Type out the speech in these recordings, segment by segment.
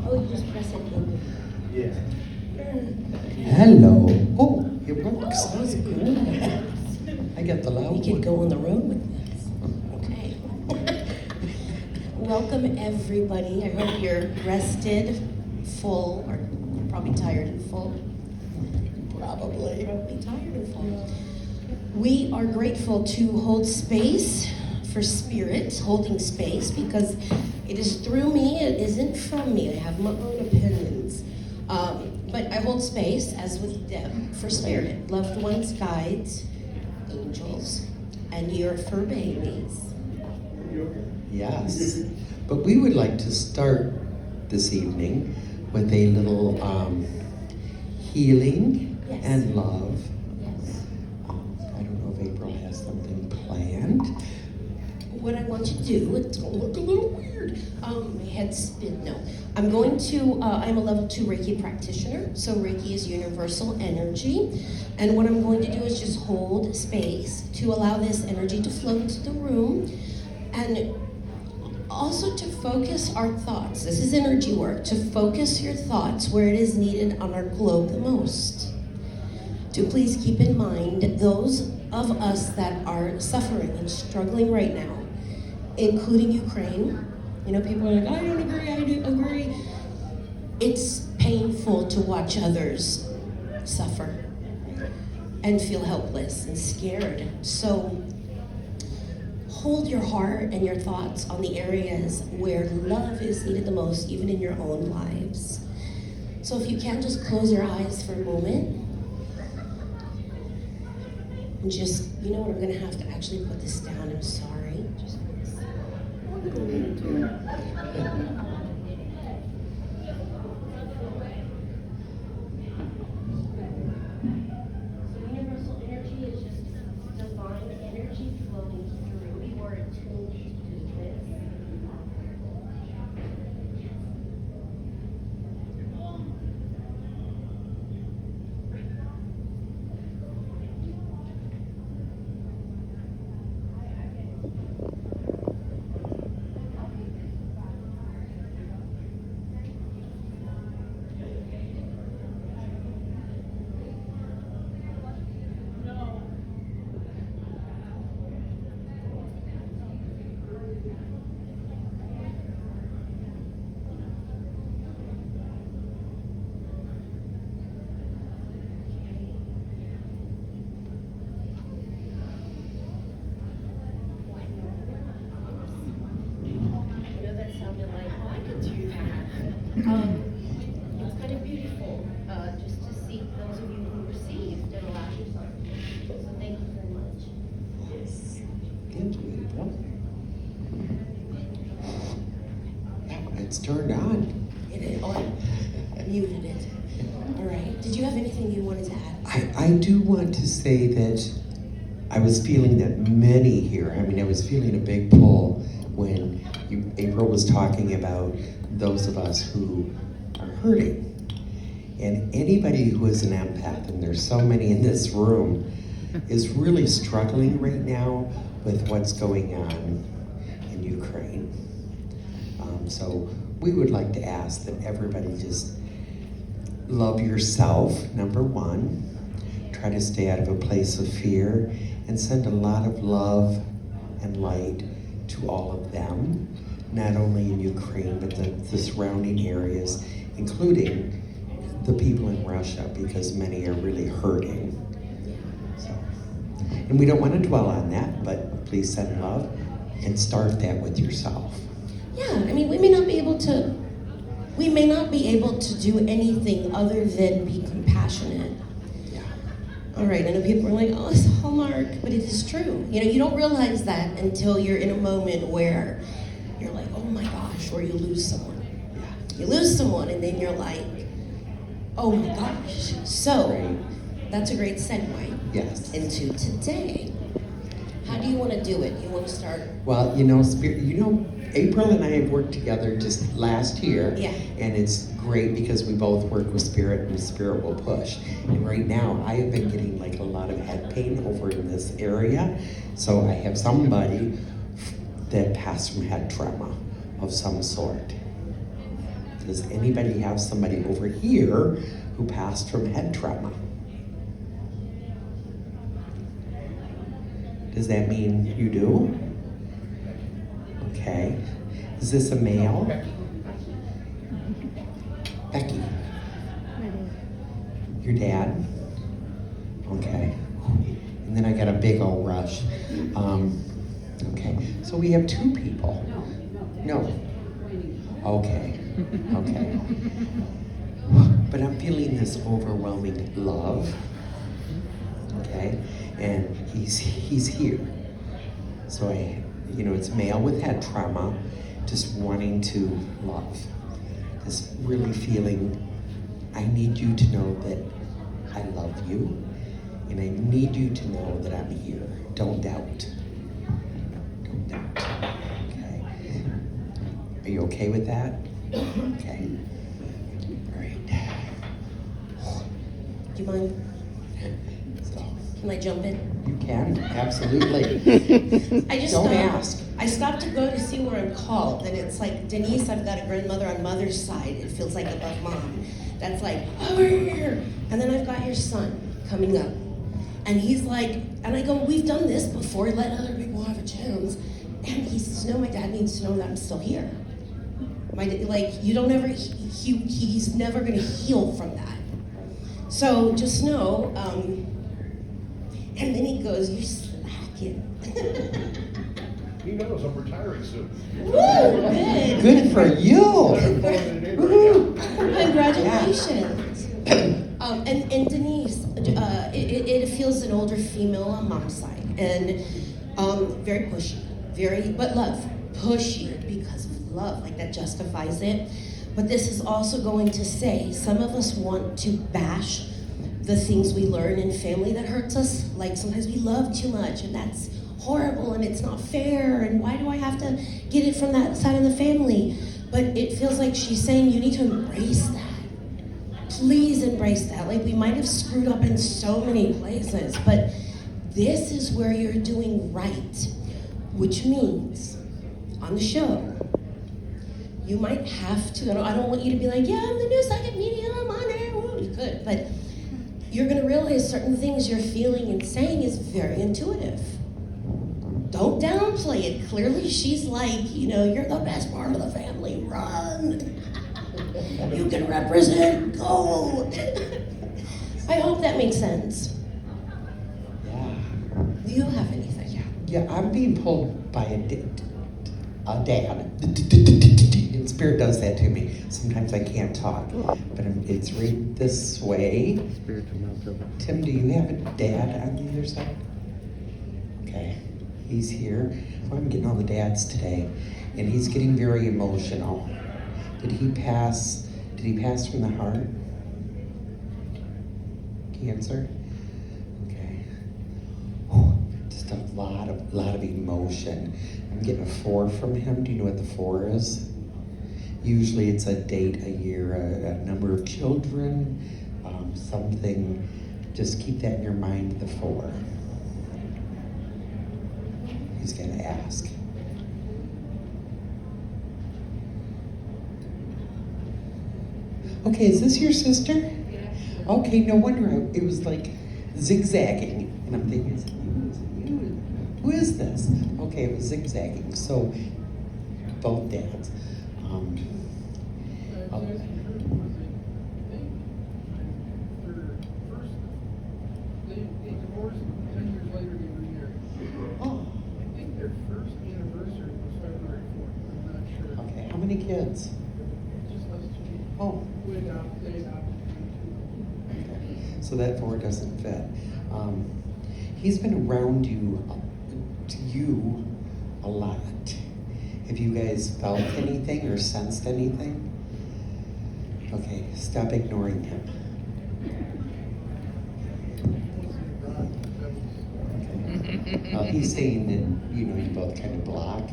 Oh, you just press it in. Yeah. Hello. Oh, it works. That was good. I got the loud We one. could go on the road with this. Okay. Welcome, everybody. I hope you're rested, full, or you're probably tired and full. Probably tired and full. We are grateful to hold space for spirit, holding space, because it is through me, it isn't from me. I have my own opinions. But I hold space, as with Deb, for spirit, loved ones, guides, angels, and your fur babies. Yes. But we would like to start this evening with a little healing Yes. and love. Yes. I don't know if April has something planned. What I want to do, it's gonna look a little weird. My head's spin, no. I'm going to, I'm a level 2 Reiki practitioner, so Reiki is universal energy. And what I'm going to do is just hold space to allow this energy to flow into the room, and also to focus our thoughts. This is energy work, to focus your thoughts where it is needed on our globe the most. To please keep in mind those of us that are suffering and struggling right now, including Ukraine. You know, people are like, I don't agree, I do agree. It's painful to watch others suffer and feel helpless and scared. So hold your heart and your thoughts on the areas where love is needed the most, even in your own lives. So if you can, just close your eyes for a moment. And just, you know what, I'm gonna have to actually put this down, I'm sorry. Just universal energy is just divine energy flowing through. You are attuned to this. It's kind of beautiful, just to see those of you who received and allowed yourself. So thank you very much. Yes. Thank you, April. Yeah, it's turned on. It is. Oh, I muted it. All right. Did you have anything you wanted to add? I do want to say that I was feeling that many here, I was feeling a big pull when April was talking about those of us who are hurting. And anybody who is an empath, and there's so many in this room, is really struggling right now with what's going on in Ukraine. So we would like to ask that everybody just love yourself, number one. Try to stay out of a place of fear and send a lot of love and light to all of them, not only in Ukraine, but the surrounding areas, including the people in Russia, because many are really hurting. So, and we don't want to dwell on that, but please send love and start that with yourself. Yeah, we may not be able to do anything other than be compassionate. Yeah. All right, I know people are like, oh, it's Hallmark, but it is true. You don't realize that until you're in a moment where you're like, oh my gosh, or you lose someone. Yeah. You lose someone, and then you're like, oh my gosh. So, that's a great segue Yes. into today. How do you want to do it? You want to start? Well, April and I have worked together just last year. Yeah. And it's great because we both work with Spirit, and Spirit will push. And right now, I have been getting a lot of head pain over in this area. So I have somebody that passed from head trauma of some sort. Does anybody have somebody over here who passed from head trauma? Does that mean you do? Okay. Is this a male? Becky. Your dad? Okay. And then I got a big old rush. Okay. So we have two people. No. Okay. Okay. But I'm feeling this overwhelming love. Okay. And he's here. So it's male with head trauma, just wanting to love. Just really feeling, I need you to know that I love you, and I need you to know that I'm here. Don't doubt. Don't doubt. Okay. Are you okay with that? Okay. All right. Do you mind? So, Can I jump in? you can, absolutely. I just Don't ask. I stopped to go to see where I'm called, and it's like, Denise, I've got a grandmother on mother's side. It feels like above mom. That's like, over here. And then I've got your son coming up. And he's like, and I go, we've done this before, let other people have a chance. And he says, no, my dad needs to know that I'm still here. You don't ever, he's never gonna heal from that. So just know, and then he goes, you're slacking. He knows I'm retiring soon. Woo, good. Good for you. Congratulations. And Denise, it feels an older female on mom's side, and very pushy, but love, pushy because of love, like that justifies it. But this is also going to say, some of us want to bash the things we learn in family that hurts us. Like sometimes we love too much, and that's horrible, and it's not fair, and why do I have to get it from that side of the family? But it feels like she's saying you need to embrace that. Please embrace that. Like, we might have screwed up in so many places, but this is where you're doing right, which means on the show, you might have to, I don't want you to be like, yeah, I'm the new psychic medium, I'm on air. Well, you could, but you're gonna realize certain things you're feeling and saying is very intuitive. Don't downplay it. Clearly she's like, you're the best part of the family, run. You can represent, go. I hope that makes sense. Yeah. Do you have anything? Yeah, I'm being pulled by a dad. And Spirit does that to me. Sometimes I can't talk, but it's right this way. Tim, do you have a dad on the other side? Okay, he's here. Well, I'm getting all the dads today, and he's getting very emotional. Did he pass from the heart? Cancer? Okay. Just a lot of emotion. I'm getting a 4 from him. Do you know what the 4 is? Usually it's a date, a year, a number of children, something. Just keep that in your mind, the 4. He's gonna ask. Okay, is this your sister? Yeah. Okay, no wonder it was like zigzagging. And I'm thinking, who is this? Okay, it was zigzagging. So, both dads. They divorced 10 years later, they remarried. Oh, I think their first anniversary was February 4th. I'm not sure. okay. How many kids? Just us two. Oh, They adopted two. okay. So that 4 doesn't fit. He's been around you a lot. Have you guys felt anything or sensed anything? Okay, stop ignoring him. Okay. He's saying that, you both kind of block.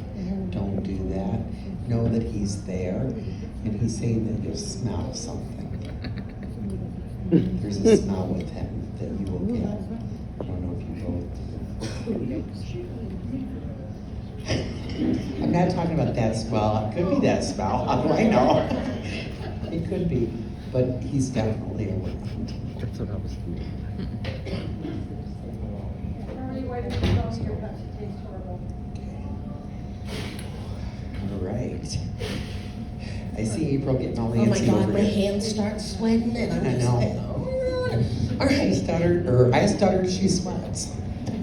Don't do that. Know that he's there. And he's saying that you'll smell something. There's a smell with him that you will get. I don't know if you both. I'm not talking about that smell. It could be that smell. How do I know? It could be, but he's definitely around. That's what I was thinking. Hurry, wait until you tell me your gut tastes horrible. All right. I see April getting all Oh my antsy God, over my it. hands start sweating and I'm I just know. like, oh my God. All I right. stuttered, she sweats.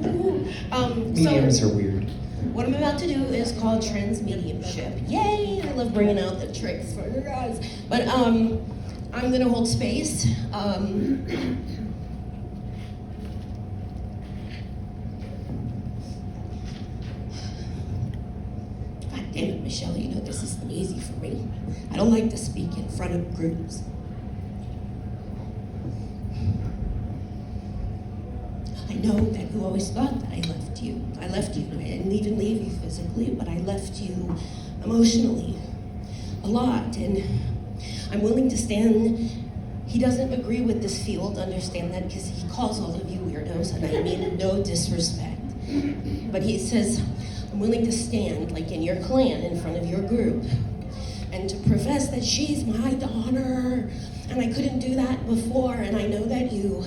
So Mediums are weird. what I'm about to do is called trans mediumship. Yay! I love bringing out the tricks for you guys. But I'm gonna hold space. God damn it, Michelle, you know this isn't easy for me. I don't like to speak in front of groups. I know that you always thought that I left you. I left you. I didn't even leave you physically, but I left you emotionally a lot. And I'm willing to stand. He doesn't agree with this field, understand that, because he calls all of you weirdos, and I mean no disrespect. But he says, I'm willing to stand, like in your clan, in front of your group, and to profess that she's my daughter, and I couldn't do that before, and I know that you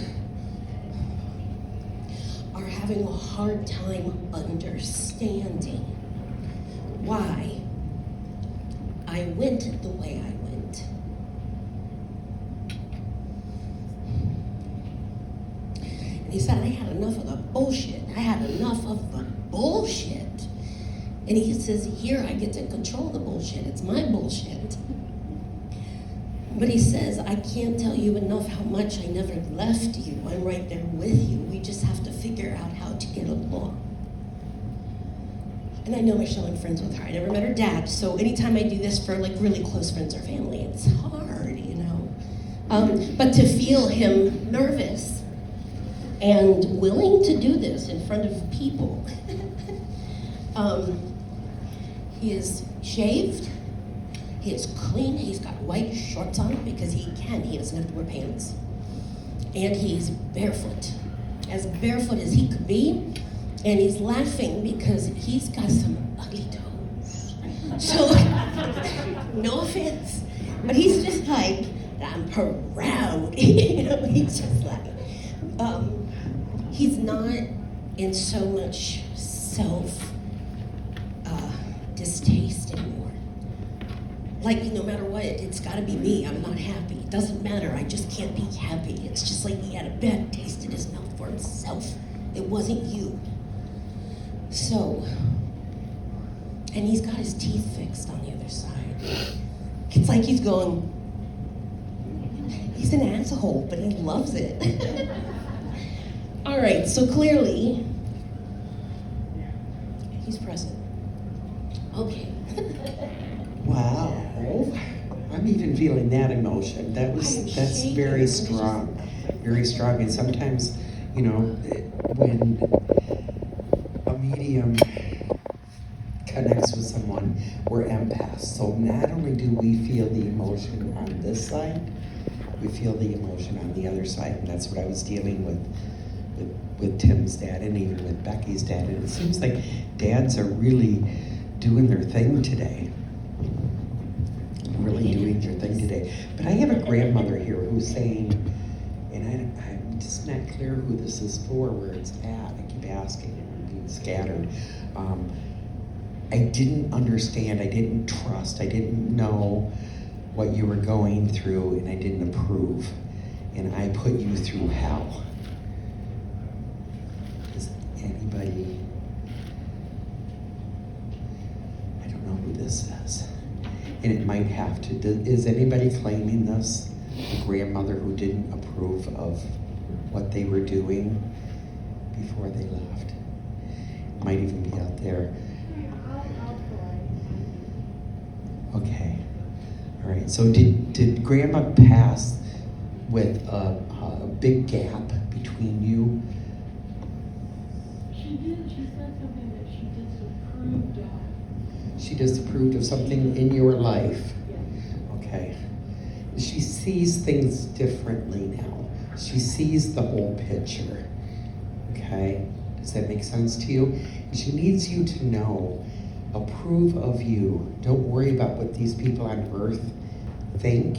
are having a hard time understanding why I went the way I went. And he said, I had enough of the bullshit. I had enough of the bullshit. And he says, here I get to control the bullshit. It's my bullshit. But he says, I can't tell you enough how much I never left you. I'm right there with you. We just have to figure out how to get along. And I know Michelle, I'm friends with her. I never met her dad, so anytime I do this for like really close friends or family, it's hard, you know. But to feel him nervous and willing to do this in front of people. He is shaved. He is clean. He's got white shorts on because he can. He doesn't have to wear pants. And he's barefoot, as barefoot as he could be. And he's laughing because he's got some ugly toes. So, no offense, but he's just like, I'm proud. You know, he's just like, he's not in so much self-distaste anymore. Like, no matter what, it's gotta be me. I'm not happy. It doesn't matter. I just can't be happy. It's just like he had a bad taste in his mouth for himself. It wasn't you. So, and he's got his teeth fixed on the other side. It's like he's going, he's an asshole, but he loves it. All right, so clearly, he's present. Okay. Wow. I'm even feeling that emotion. That's very strong. Very strong. And sometimes, you know, when a medium connects with someone, we're empaths. So not only do we feel the emotion on this side, we feel the emotion on the other side. And that's what I was dealing with Tim's dad and even with Becky's dad. And it seems like dads are really doing their thing today. Really doing their thing today. But I have a grandmother here who's saying, and I'm just not clear who this is for, where it's at. I keep asking and I'm being scattered. I didn't understand, I didn't trust, I didn't know what you were going through, and I didn't approve. And I put you through hell. Does anybody, I don't know who this is. And it might have to, is anybody claiming this? A grandmother who didn't approve of what they were doing before they left? Might even be out there. Okay. All right. So did Grandma pass with a big gap between you? She did. She said something that she disapproved of. She disapproved of something in your life. Yes. Okay. She sees things differently now. She sees the whole picture. Okay? Does that make sense to you? She needs you to know, approve of you. Don't worry about what these people on earth think.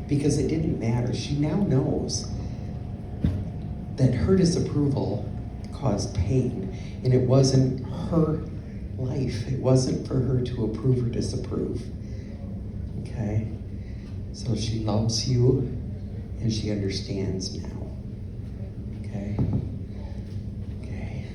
because it didn't matter. She now knows that her disapproval caused pain, and it wasn't her life. It wasn't for her to approve or disapprove. Okay? So she loves you, and she understands now. Okay? Okay.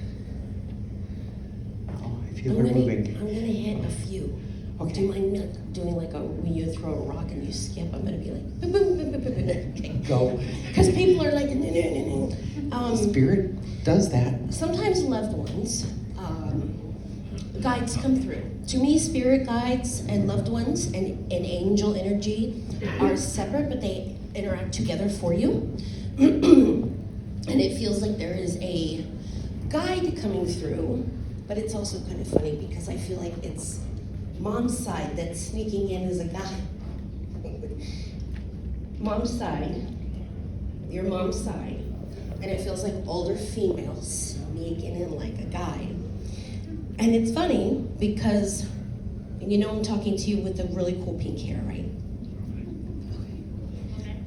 Oh, I feel her moving. I'm gonna hit a few. Okay. Do you mind me doing like when you throw a rock and you skip? I'm gonna be like, boom, boom, boom, boom, boom, boom. Okay. Go. Because people are like, Spirit does that. sometimes loved ones, guides come through. To me, spirit guides and loved ones and angel energy are separate, but they interact together for you. And it feels like there is a guide coming through, but it's also kind of funny because I feel like it's mom's side that's sneaking in as a guide. Mom's side, your mom's side, and it feels like older females sneaking in like a guide. And it's funny because, you know, I'm talking to you with the really cool pink hair, right?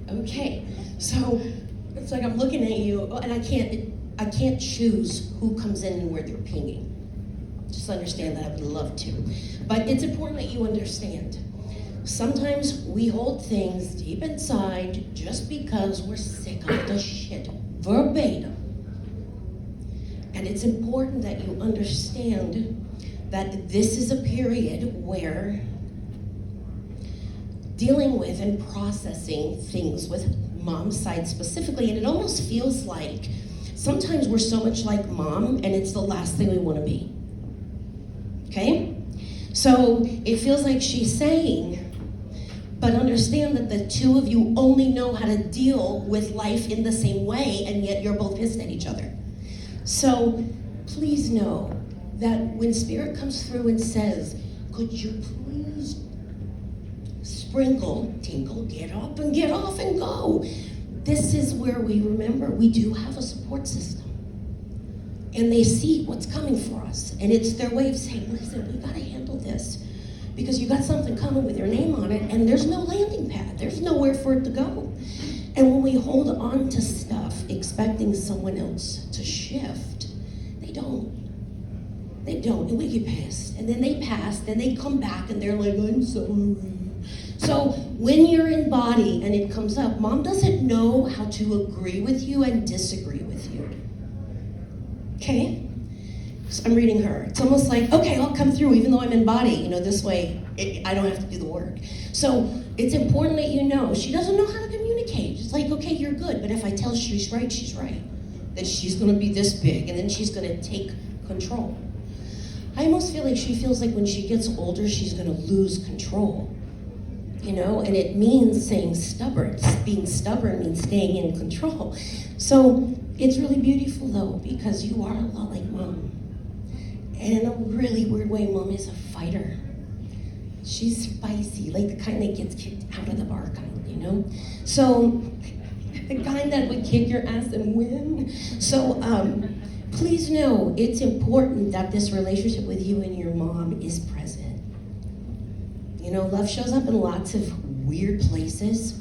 Okay, so it's like I'm looking at you, and I can't choose who comes in and where they're pinging. Just understand that. I would love to, but it's important that you understand. Sometimes we hold things deep inside just because we're sick of the shit, verbatim. And it's important that you understand that this is a period where dealing with and processing things with mom's side specifically, and it almost feels like sometimes we're so much like mom and it's the last thing we want to be. Okay? So it feels like she's saying, but understand that the two of you only know how to deal with life in the same way, and yet you're both pissed at each other. So please know that when Spirit comes through and says, could you please sprinkle, tinkle, get up and get off and go. This is where we remember we do have a support system. And they see what's coming for us. And it's their way of saying, listen, we gotta handle this. Because you got something coming with your name on it, and there's no landing pad. There's nowhere for it to go. And when we hold on to stuff, expecting someone else to shift, they don't. They don't, and we get pissed. And then they pass, then they come back, and they're like, I'm sorry. So when you're in body and it comes up, mom doesn't know how to agree with you and disagree with you. Okay? So I'm reading her. It's almost like, okay, I'll come through even though I'm in body. You know, this way I don't have to do the work. So it's important that you know she doesn't know how to communicate. It's like, okay, you're good, but if I tell she's right, she's right. That she's going to be this big, and then she's going to take control. I almost feel like she feels like when she gets older, she's going to lose control. You know, and it means saying stubborn. Being stubborn means staying in control. So it's really beautiful, though, because you are a lot like mom. And in a really weird way, mom is a fighter. She's spicy, like the kind that gets kicked out of the bar kind, you know? So, the kind that would kick your ass and win. So, please know it's important that this relationship with you and your mom is present. You know, love shows up in lots of weird places,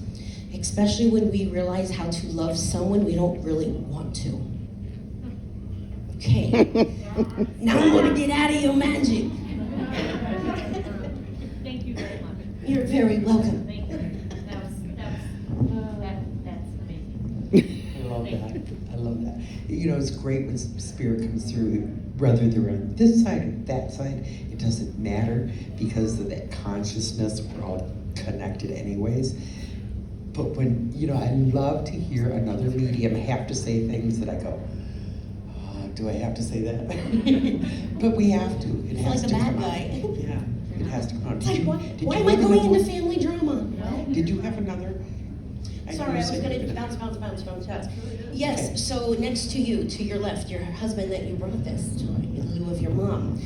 especially when we realize how to love someone we don't really want to. Okay, now I'm going to get out of your magic. Thank you very much. You're very welcome. Thank you. That's amazing. I love that. I love that. You know, it's great when Spirit comes through, whether they're on this side or that side, it doesn't matter because of that consciousness. We're all connected anyways. But when, you know, I love to hear another medium have to say things that I go, oh, do I have to say that? But we have to. It has Like to a bad come guy. out. Yeah, it has to come out. It's like, why you am I have going another into one? family drama? Did you have another? Sorry, I was going to bounce. Yes, Okay. so next to you, to your left, your husband that you brought this to, in lieu of your mom.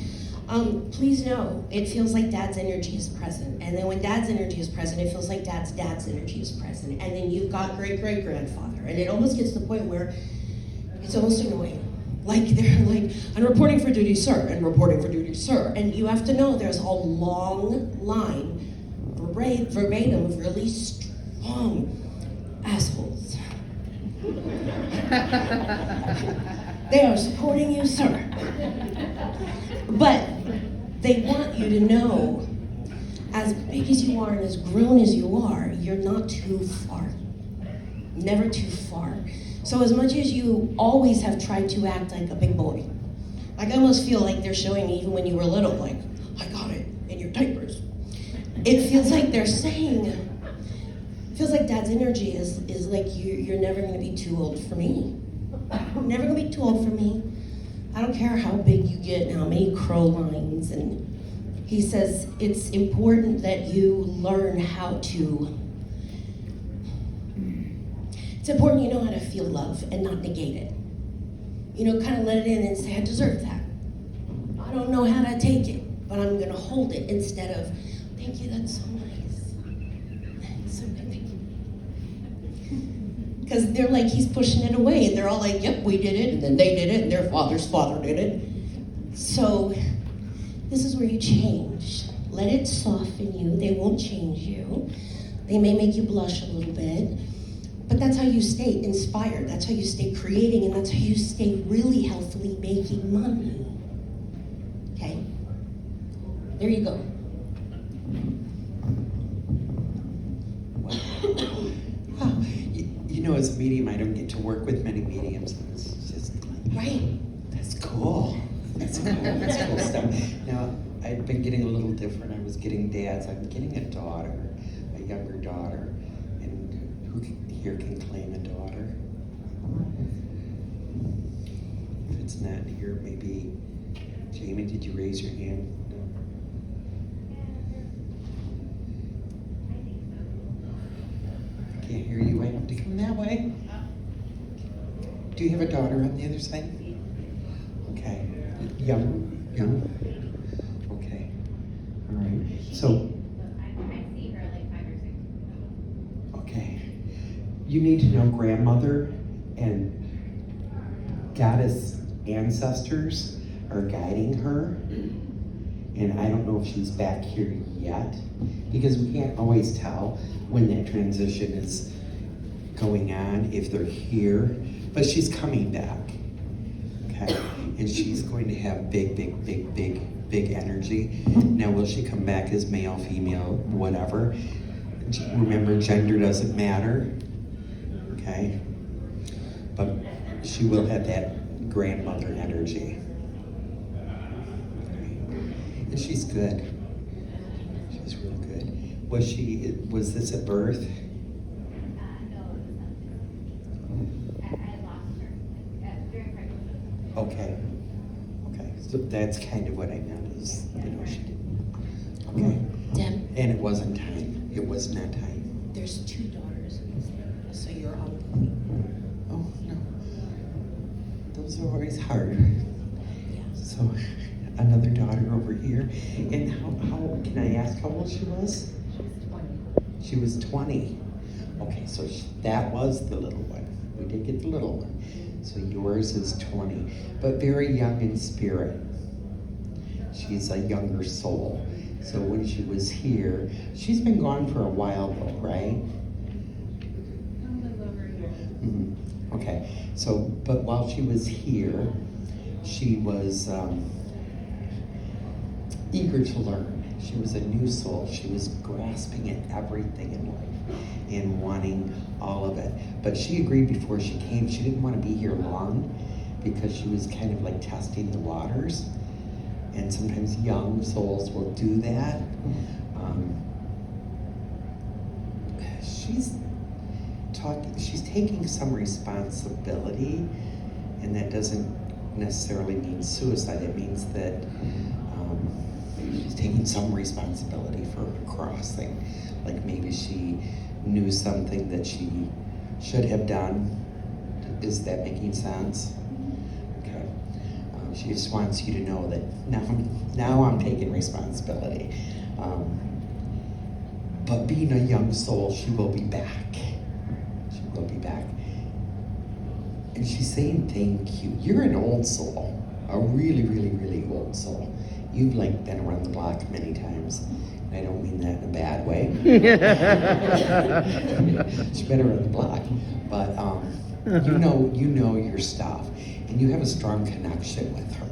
Please know, it feels like dad's energy is present. And then when dad's energy is present, it feels like dad's energy is present. And then you've got great-great-grandfather. And it almost gets to the point where it's almost annoying. Like, they're like, I'm reporting for duty, sir, and reporting for duty, sir. And you have to know there's a long line, verbatim, of really Assholes. They are supporting you, sir. But they want you to know, as big as you are and as grown as you are, you're not too far. Never too far. So as much as you always have tried to act like a big boy, like I almost feel like they're showing me even when you were little, like, I got it in your diapers. It feels like they're saying, it feels like Dad's energy is like you're never gonna be too old for me. Never gonna be too old for me. I don't care how big you get and how many crow lines. And he says it's important that you learn how to, it's important you know how to feel love and not negate it. You know, kind of let it in and say, I deserve that. I don't know how to take it, but I'm gonna hold it instead of, thank you, that's so nice. So good, thank you. Because they're like, he's pushing it away, and they're all like, yep, we did it, and then they did it, and their father's father did it. So, this is where you change. Let it soften you. They won't change you. They may make you blush a little bit, but that's how you stay inspired. That's how you stay creating, and that's how you stay really healthily making money. Okay? There you go. Wow. You know, as a medium, I don't get to work with many mediums. And it's just like, Right. that's cool. That's cool. That's cool stuff. Now, I've been getting a little different. I was getting dads. I'm getting a daughter, a younger daughter. And who here can claim a daughter? If it's not here, maybe Jamie, did you raise your hand? No. I can't hear you. I have to come that way. Do you have a daughter on the other side? Okay. Young? Okay. All right. So, I see her like 5 or 6. okay. You need to know grandmother and goddess ancestors are guiding her. And I don't know if she's back here yet, because we can't always tell when that transition is going on, if they're here. But she's coming back, okay? And she's going to have big energy. Now, will she come back as male, female, whatever? Remember, gender doesn't matter, okay? But she will have that grandmother energy. And she's good. She's real good. Was this at birth? No, I lost her during pregnancy. Okay. So that's kind of what I meant is, she didn't. Okay. Deb, And it wasn't time. It was not time. there's 2 daughters, so you're on point. Oh, no. Those are always hard. Yeah. So, another daughter over here. And how can I ask how old she was? She was 20. Okay, so that was the little one. We did get the little one. So yours is 20, but very young in spirit. She's a younger soul. So when she was here, she's been gone for a while though, right? A little over a year. Mhm. Okay, so, but while she was here, she was eager to learn. She was a new soul. She was grasping at everything in life and wanting all of it. But she agreed before she came. She didn't want to be here long because she was kind of like testing the waters. And sometimes young souls will do that. She's taking some responsibility, and that doesn't necessarily mean suicide. It means that she's taking some responsibility for her crossing. Like maybe she knew something that she should have done. Is that making sense? Okay. She just wants you to know that now I'm taking responsibility. But being a young soul, she will be back. She will be back. And she's saying thank you. You're an old soul, a really old soul. You've been around the block many times. And I don't mean that in a bad way. She's better on the block. But you know your stuff, and you have a strong connection with her.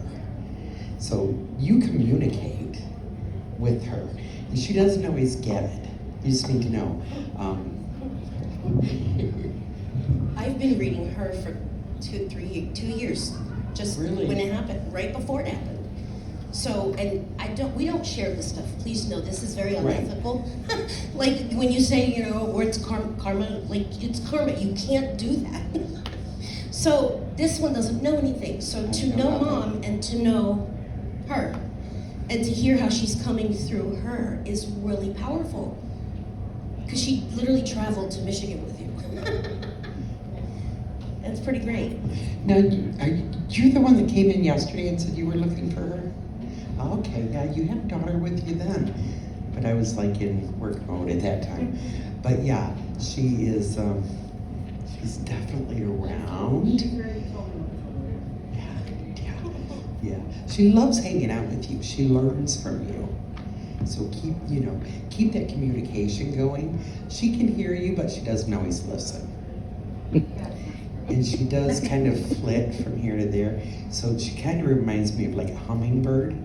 So you communicate with her, and she doesn't always get it. You just need to know. I've been reading her for 2 years, just Really? when it happened, right before it happened. So, and we don't share this stuff. Please know this is very Right. unethical. Like when you say, or it's karma, like it's karma. You can't do that. So this one doesn't know anything. So to know Mom and to know her, and to hear how she's coming through her is really powerful. Because she literally traveled to Michigan with you. That's pretty great. Now, you're the one that came in yesterday and said you were looking for her? Okay, yeah, you had a daughter with you then. But I was like in work mode at that time. But yeah, she is, she's definitely around. Yeah. She loves hanging out with you. She learns from you. So keep that communication going. She can hear you, but she doesn't always listen. And she does kind of flit from here to there. So she kind of reminds me of like a hummingbird.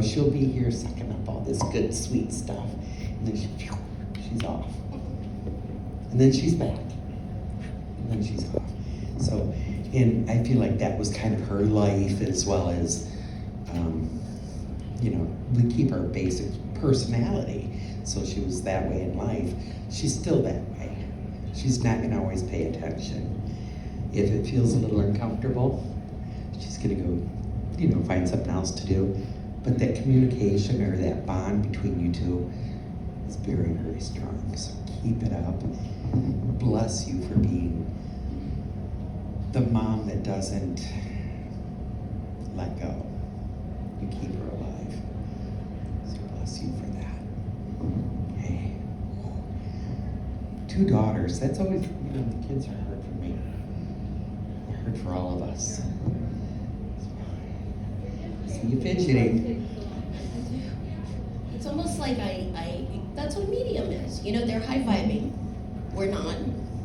She'll be here sucking up all this good, sweet stuff. And then she's off. And then she's back. And then she's off. So, and I feel like that was kind of her life, as well as, we keep her basic personality. So she was that way in life. She's still that way. She's not going to always pay attention. If it feels a little uncomfortable, she's going to go, find something else to do. But that communication or that bond between you two is very, very strong. So keep it up. Bless you for being the mom that doesn't let go. You keep her alive. So bless you for that. Okay. 2 daughters. That's always, the kids are hard for me. They're hard for all of us. See you fidgeting. It's almost like that's what a medium is. They're high-vibing. We're not.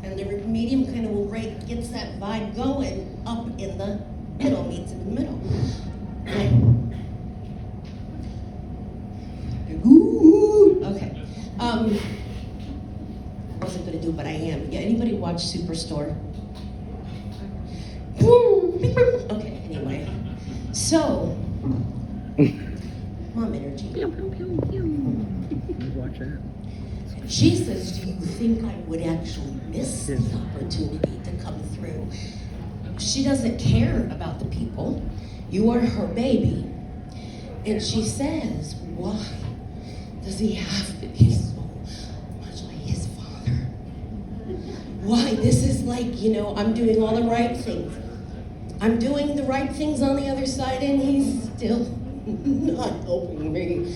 And the medium kind of gets that vibe going up in the middle, meets in the middle. Ooh, okay. I wasn't going to do, but I am. Yeah, anybody watch Superstore? Okay, anyway. So, mom energy. Watch that. She says, do you think I would actually miss the opportunity to come through? She doesn't care about the people. You are her baby. And she says, why does he have to be so much like his father? Why? This is like, I'm doing all the right things. I'm doing the right things on the other side, and he's still not helping me.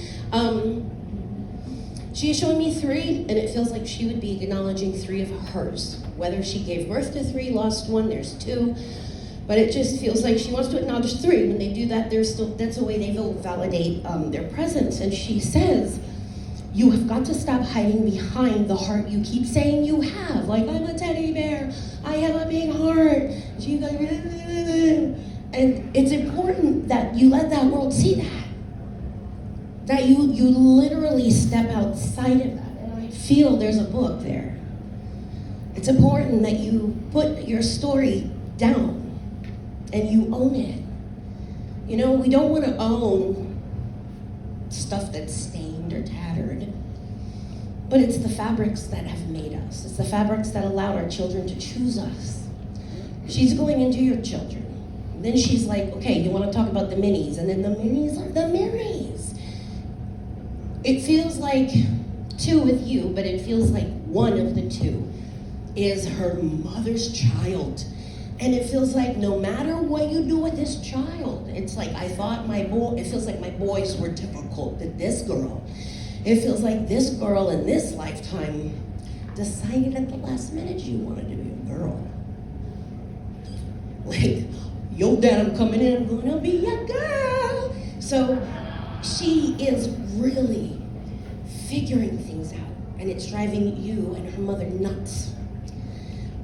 She is showing me 3, and it feels like she would be acknowledging 3 of hers. Whether she gave birth to 3, lost 1, there's 2. But it just feels like she wants to acknowledge 3. When they do that, that's a way they will validate their presence. And she says, you have got to stop hiding behind the heart you keep saying you have. Like, I'm a teddy bear. I have a big heart. She's like, and it's important that you let that world see that. That you literally step outside of that. And I feel there's a book there. It's important that you put your story down and you own it. We don't want to own stuff that's stained or tattered. But it's the fabrics that have made us. It's the fabrics that allowed our children to choose us. She's going into your children. And then she's like, okay, you want to talk about the minis? And then the minis are the minis. It feels like 2 with you, but it feels like 1 of the 2 is her mother's child. And it feels like no matter what you do with this child, it's like it feels like my boys were difficult, but this girl, it feels like this girl in this lifetime decided at the last minute you wanted to be a girl. Like, yo, Dad, I'm coming in, I'm gonna be a girl. So she is really figuring things out, and it's driving you and her mother nuts.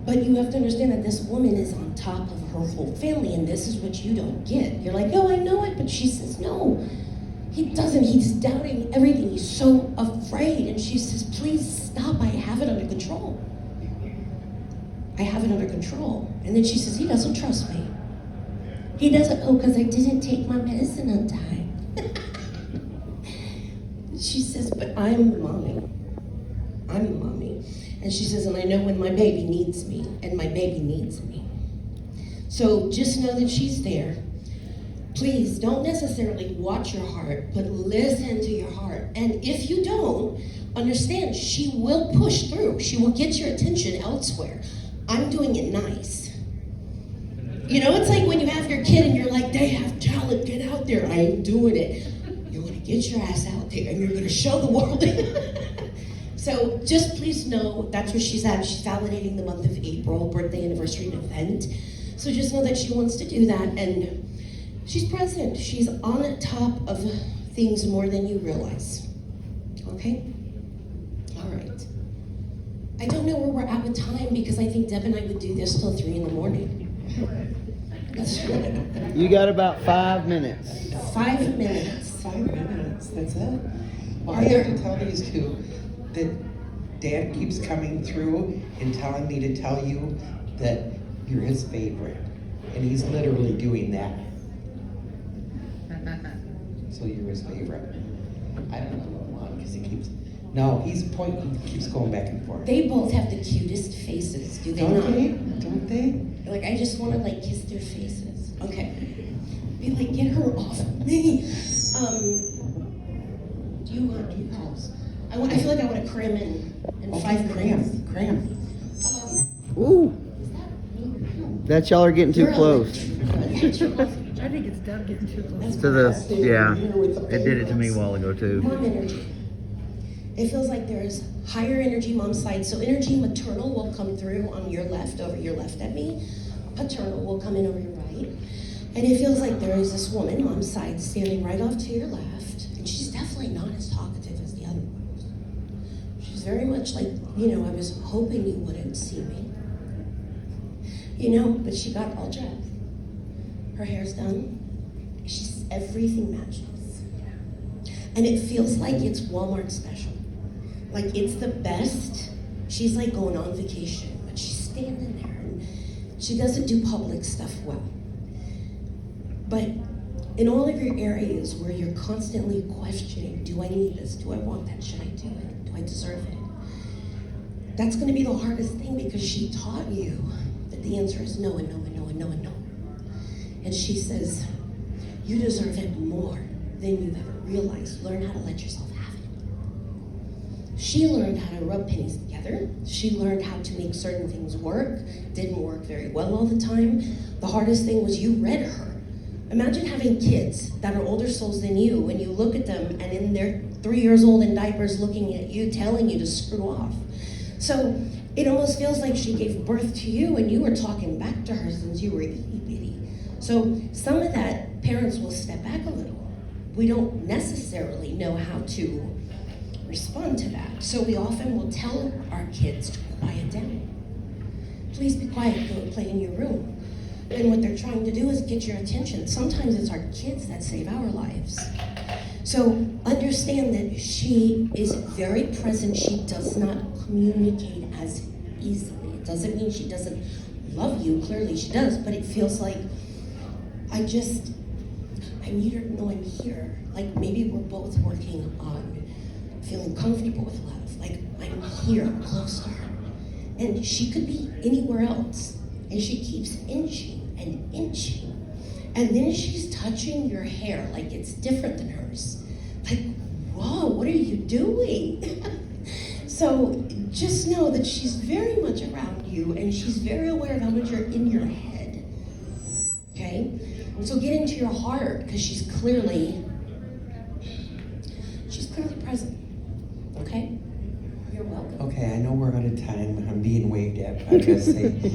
But you have to understand that this woman is on top of her whole family, and this is what you don't get. You're like, oh, I know it, but she says, no, he doesn't. He's doubting everything. He's so afraid. And she says, please stop. I have it under control. I have it under control. And then she says, he doesn't trust me. He doesn't, oh, because I didn't take my medicine on time. She says, but I'm the mommy. I'm the mommy. And she says, and I know when my baby needs me, and my baby needs me. So just know that she's there. Please don't necessarily watch your heart, but listen to your heart. And if you don't, understand, she will push through. She will get your attention elsewhere. I'm doing it nice. You know, it's like when you have your kid and you're like, they have talent, get out there. I ain't doing it. You're going to get your ass out there and you're going to show the world. So just please know that's where she's at. She's validating the month of April, birthday, anniversary, and event. So just know that she wants to do that, and she's present. She's on top of things more than you realize. Okay? All right. I don't know where we're at with time because I think Deb and I would do this till 3 in the morning. That's right. You got about 5 minutes. 5 minutes. 5 minutes, that's it. Well, I have to tell these two that Dad keeps coming through and telling me to tell you that you're his favorite. And he's literally doing that. So you're his favorite. I don't know why, because he keeps, no, he keeps going back and forth. They both have the cutest faces, do they Don't not? they? Don't they? Like, I just want to, like, kiss their faces. Okay. Be like, get her off of me. Do you want to pause? I feel like I want to cram in 5 minutes. Cram. Ooh, Is that me? that y'all are getting too You're close. I think it's Deb getting too close. To the, yeah, it did it to me a while ago too. Mom energy. It feels like there's higher energy mom's side. So energy maternal will come through on your left, over your left at me. Paternal will come in over your right. And it feels like there is this woman, mom's side, standing right off to your left. And she's definitely not as talkative as the other ones. She's very much like, you know, I was hoping you wouldn't see me. You know, but she got all dressed. Her hair's done. She's everything matches. And it feels like it's Walmart special. Like it's the best. She's like going on vacation, but she's standing there and she doesn't do public stuff well. But in all of your areas where you're constantly questioning, do I need this? Do I want that? Should I do it? Do I deserve it? That's gonna be the hardest thing because she taught you that the answer is no and no and no and no and no. And she says, you deserve it more than you've ever realized. Learn how to let yourself have it. She learned how to rub pennies together. She learned how to make certain things work. Didn't work very well all the time. The hardest thing was you read her. Imagine having kids that are older souls than you, and you look at them, and in their 3 years old in diapers looking at you, telling you to screw off. So it almost feels like she gave birth to you, and you were talking back to her since you were itty bitty. So some of that, parents will step back a little. We don't necessarily know how to respond to that. So we often will tell our kids to quiet down. Please be quiet, go play in your room. And what they're trying to do is get your attention. Sometimes it's our kids that save our lives. So understand that she is very present. She does not communicate as easily. It doesn't mean she doesn't love you. Clearly she does, but it feels like I need her to know I'm here. Like maybe we're both working on feeling comfortable with love. Like I'm here, I'm close to her. And she could be anywhere else. And she keeps inching and inching. And then she's touching your hair like it's different than hers. Like, whoa, what are you doing? So just know that she's very much around you and she's very aware of how much you're in your head. Okay? And so get into your heart because she's clearly present. Okay? You're welcome. Okay, I know we're out of time. I'm being waved at, but I gotta say,